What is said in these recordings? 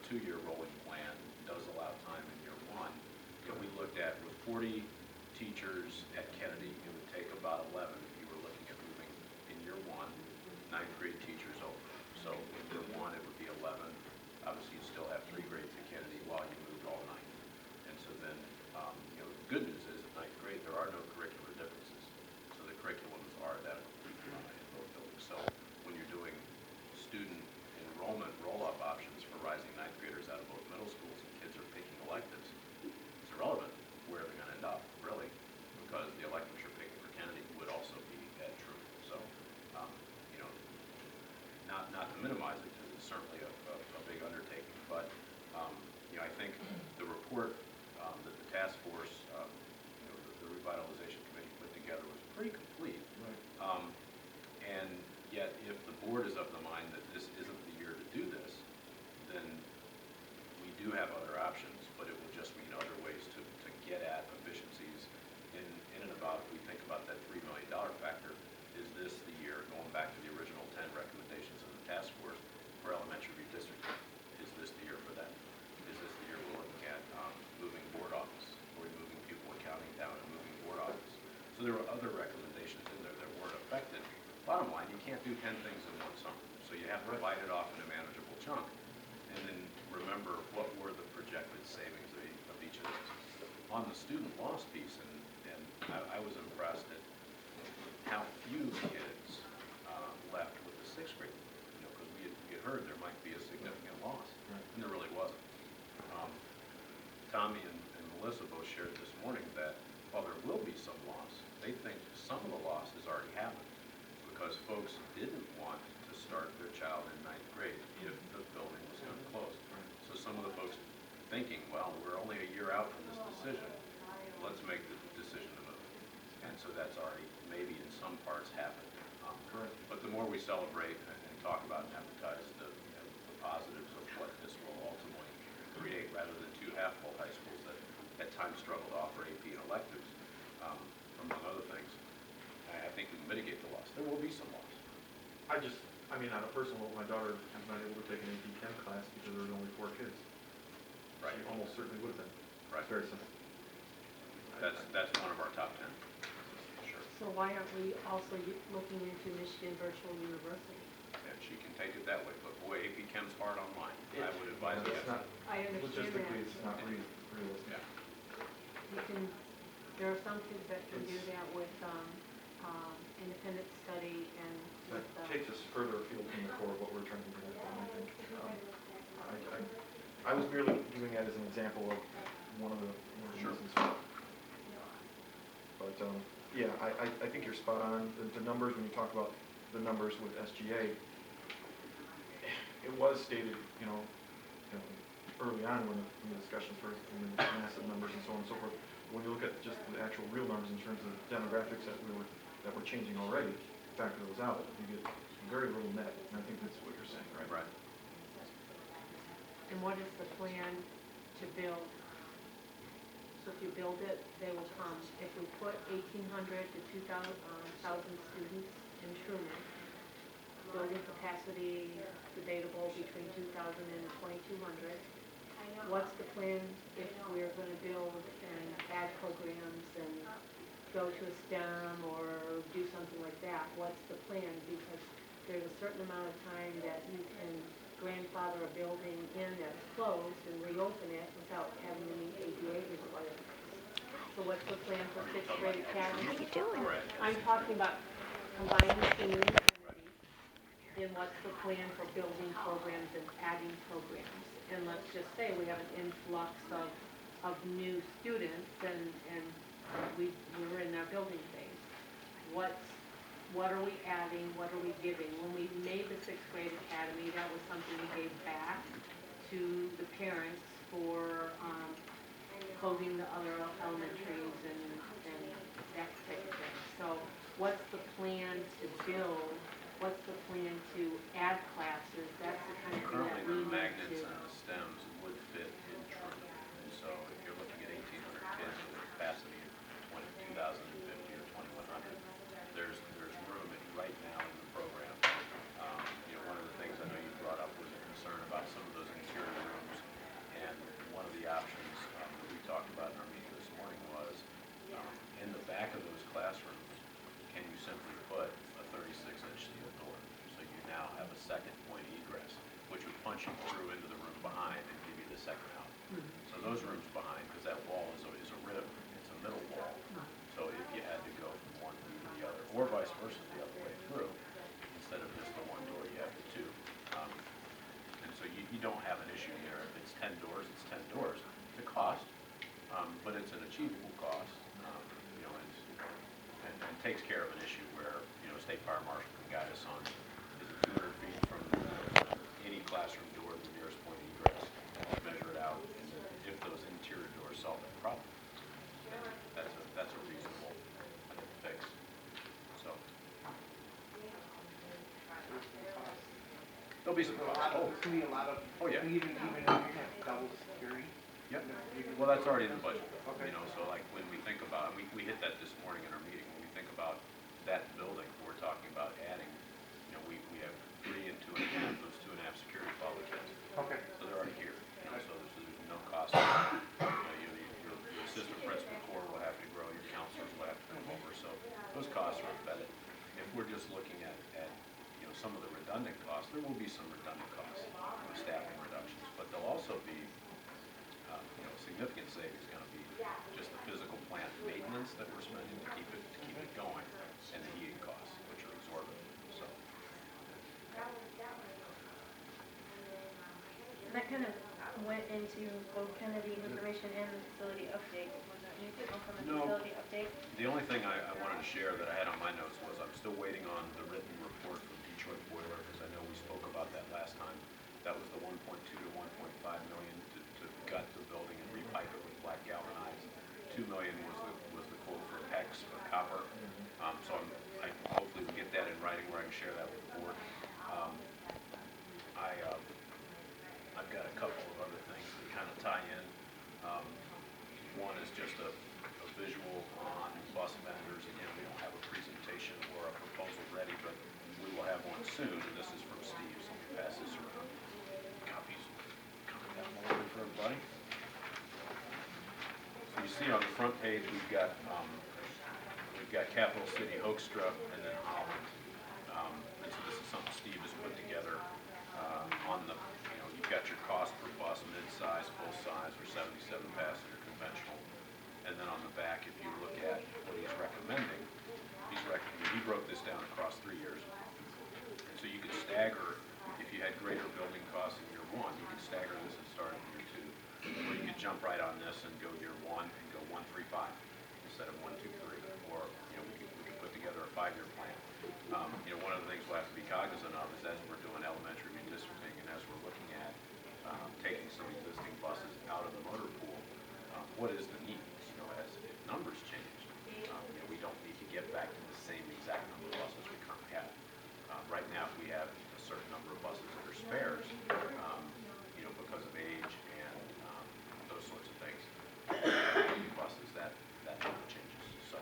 2-year rolling plan does allow time in year one. We looked at with 40 teachers at Kennedy, it would take about 11 if you were looking at moving in year one, 9th grade teachers over. So in year one, it would be 11. Obviously, you still have 3 grades at Kennedy while you moved all 9. And so then, the good news is at 9th grade, there are no curricular differences. So the curriculums are identical in both buildings. So when you're doing student enrollment roll-up options for rising 9th graders out of both middle schools and kids are picking electives, it's irrelevant where they're going to end up, really, because the electives you're picking for Kennedy would also be at Truman. So, not to minimize it, because it's certainly a big undertaking, but I think the report that the task force, the revitalization committee put together was pretty complete. Right. And yet, if the board is of the mind that this isn't the year to do this, then we do have other options, but it will just mean other ways to get at efficiencies in and about, if we think about that $3 million factor, is this the year, going back to the original 10 recommendations of the task force for elementary redistricting, is this the year for that? Is this the year we're looking at moving board office, or moving pupil accounting down and moving board office? So there were other recommendations in there that weren't affected. Bottom line, you can't do 10 things in one summer, so you have to bite it off in a manageable chunk. And then remember what were the projected savings of each of these. On the student loss piece, and I was impressed at how few kids left with the 6th grade, because we had heard there might be a significant loss, and there really wasn't. Tommy and Melissa both shared this morning that while there will be some loss, they think some of the loss has already happened because folks didn't want to start their child in 9th grade if the building was going to close. So some of the folks thinking, well, we're only a year out from this decision, let's make the decision to move. And so that's already maybe in some parts happened. Correct. But the more we celebrate and talk about and advertise the positives of what this will ultimately create, rather than 2 half-full high schools that at times struggle to offer AP and electives, among other things, I think we can mitigate the loss. There will be some loss. On a personal note, my daughter was not able to take an AP Chem class because there were only 4 kids. Right. She almost certainly would have been. Right. It's very simple. That's one of our top 10. Sure. So why aren't we also looking into Michigan Virtual University? And she can take it that way, but boy, AP Chem's hard online. I would advise It's against not, it. I understand logistically, that. it's not realistic. Yeah. There are some kids that can do that with independent study and That with takes us further afield from the core of what we're trying to do, I think. I was merely giving that as an example of one of the reasons. But, yeah, I think you're spot on. The numbers, when you talk about the numbers with SGA, it was stated, early on when the discussions first, the massive numbers and so on and so forth. When you look at just the actual real numbers in terms of demographics that were changing already, factor those out, you get very little net, and I think that's what you're saying, right? Right. And what is the plan to build? So if you build it, they will come. If we put 1,800 to 2,000 students in Truman, building capacity debatable between 2,000 and 2,200. What's the plan if we're going to build and add programs and go to a STEM or do something like that? What's the plan? Because there's a certain amount of time that you can grandfather a building in that's closed and reopen it without having to meet ADA requirements. So what's the plan for 6th grade academy? How you doing? I'm talking about combining Truman and Kennedy. Then what's the plan for building programs and adding programs? And let's just say we have an influx of new students and we're in our building phase. What are we adding? What are we giving? When we made the 6th grade academy, that was something we gave back to the parents for closing the other elementaries and that type of thing. So what's the plan to build? What's the plan to add classes? That's the kind of thing that Currently, we the need magnets to. and the stems would fit in Truman. And so if you're looking at 1,800 kids with a capacity of 2,050 or 2,100, there's room right now in the program. One of the things I know you brought up was a concern about some of those interior rooms 10 doors, it's 10 doors. It's a cost, but it's an achievable cost, you know, and takes care of an issue where, you know, State Fire Marshal can guide us on, is it 200 feet from any classroom door to the nearest point of egress, measure it out, and if those interior doors solve that problem, that's a reasonable, I think, fix. So, there'll be some costs. There's gonna be a lot of, Oh, yeah. even if you have double security. Yep. Well, that's already in the budget. Okay. You know, so like when we think about, we hit that this morning in our meeting, when we think about that building, we're talking about adding, you know, we have 3 and 2.5, those 2.5 security follow kids. Okay. So they're already here, you know, so there's no cost. You know, your assistant principal core will have to grow, your counselors will have to come over, so those costs are embedded. If we're just looking at, you know, some of the redundant costs, there will be some redundant costs, with staffing reductions, but there'll also be, you know, significant savings gonna be just the physical plant maintenance that we're spending to keep it going, and the heating costs, which are exorbitant, so. And that kind of went into both Kennedy's information and the facility update. Was there anything else on the No. facility update? The only thing I wanted to share that I had on my notes was I'm still waiting on the written report from Detroit Boiler, because I know we spoke about that last time. That was the 1.2 to 1.5 million to gut the building and repipe it with black galvanized. 2 million was the quote for PEX or copper. So I hopefully will get that in writing where I can share that with the board. I've got a couple of other things that kind of tie in. One is just a visual on bus vendors. Again, we don't have a presentation or a proposal ready, but we will have one soon, and this is from Steve, so let me pass this around. Copies coming down the line for everybody. So you see on the front page, we've got Capital City, Hoekstra, and then Holland. And so this is something Steve has put together on the, you know, you've got your cost per bus, mid-size, full-size, or 77-passenger conventional. And then on the back, if you look at what he's recommending, he broke this down across 3 years. And so you could stagger, if you had greater building costs in year 1, you could stagger this and start in year 2. Or you could jump right on this and go year 1 and go 1, 3, 5 instead of 1, 2, 3. Or, you know, we could put together a 5-year plan. You know, one of the things we'll have to be cognizant of is as we're doing elementary redistricting and as we're looking at taking some existing buses out of the motor pool, what is the need? You know, as if numbers change, you know, we don't need to get back to the same exact number of buses we currently have. Right now, if we have a certain number of buses that are spares, you know, because of age and those sorts of things, buses, that number changes. So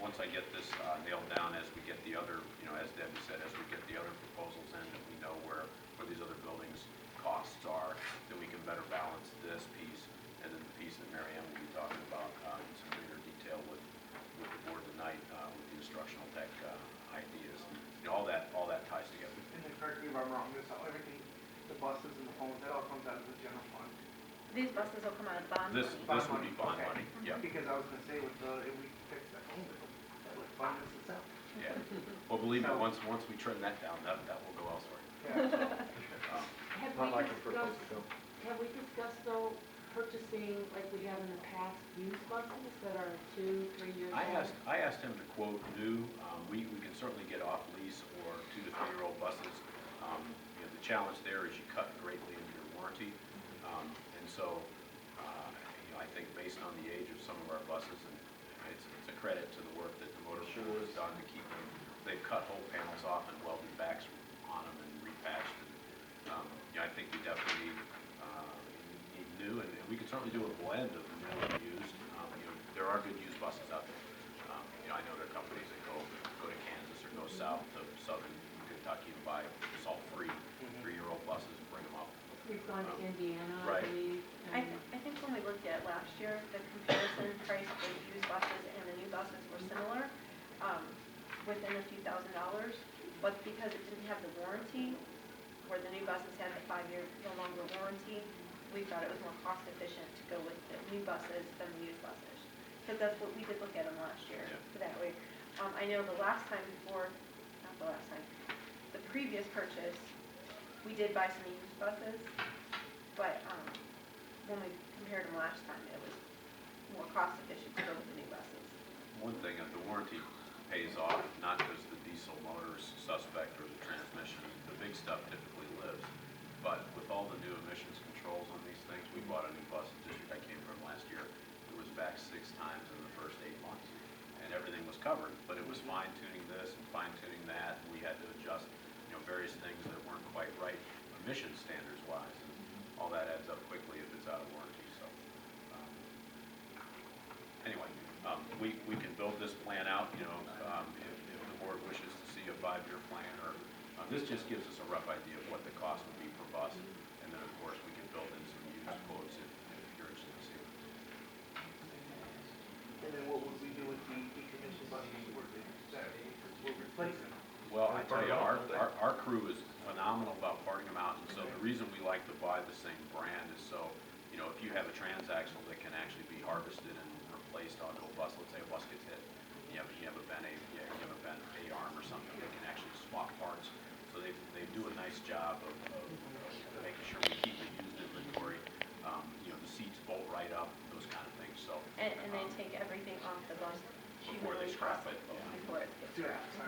once I get this nailed down, as we get the other, you know, as Debbie said, as we get the other proposals in, and we know where these other buildings' costs are, then we can better balance this piece, and then the piece that Mary Ann will be talking about in some greater detail with the board tonight, with the instructional tech ideas. You know, all that ties together. And then correct me if I'm wrong, this, everything, the buses and the phones, that all comes out of the general fund. These buses will come out of bond This money. would be bond Okay. money, yeah. Because I was gonna say with if we fix the phone bill, that would fund this itself. Yeah. Well, believe me, So- once we trim that down, that will go elsewhere. Yeah. Have Not like a we proposal. discussed, have we discussed though, purchasing, like we have in the past, used buses that are 2, 3 years old? I asked him to quote new. We can certainly get off lease or 2 to 3-year-old buses. You know, the challenge there is you cut greatly into your warranty. And so, you know, I think based on the age of some of our buses, and it's a credit to the work that the motor pool has done to keep them, they've cut whole panels off and welded backs on them and repatched. And, you know, I think we definitely need new, and we can certainly do a blend of new and used. You know, there are good used buses out there. You know, I know there are companies that go to Kansas or go south to southern Kentucky and buy salt-free 3-year-old buses and bring them up. We've gone to Indiana, I Right. believe. I think when we looked at last year, the comparison price for the used buses and the new buses were similar, within a few $1,000s, but because it didn't have the warranty, where the new buses had the 5-year no longer warranty, we thought it was more cost efficient to go with the new buses than the used buses. Because that's what we did look at them last year, Yeah. for that way. I know the last time before, not the last time, the previous purchase, we did buy some used buses, but, when we compared them last time, it was more cost efficient to go with the new buses. One thing, the warranty pays off, not because the diesel motor's suspect or the transmission, the big stuff typically lives. But with all the new emissions controls on these things, we bought a new bus in the district I came from last year. It was back 6 times in the first 8 months. And everything was covered, but it was fine tuning this and fine tuning that. And we had to adjust, various things that weren't quite right emission standards wise. And all that adds up quickly if it's out of warranty, so. Anyway, we can build this plan out, if the board wishes to see a 5-year plan, or, this just gives us a rough idea of what the cost would be per bus, and then, of course, we can build in some used quotes if you're interested to see them. And then what would we do with the decommissioned buses that we're replacing? Well, I tell you, our crew is phenomenal about parting them out, and so the reason we like to buy the same brand is so, if you have a transaxle that can actually be harvested and replaced onto a bus, let's say a bus gets hit, you have a bent A-arm or something, they can actually swap parts. So they do a nice job of making sure we keep the used inventory, the seats bolt right up, those kind of things, so. And they take everything off the bus. Before they scrap it, yeah. Before it gets scrapped.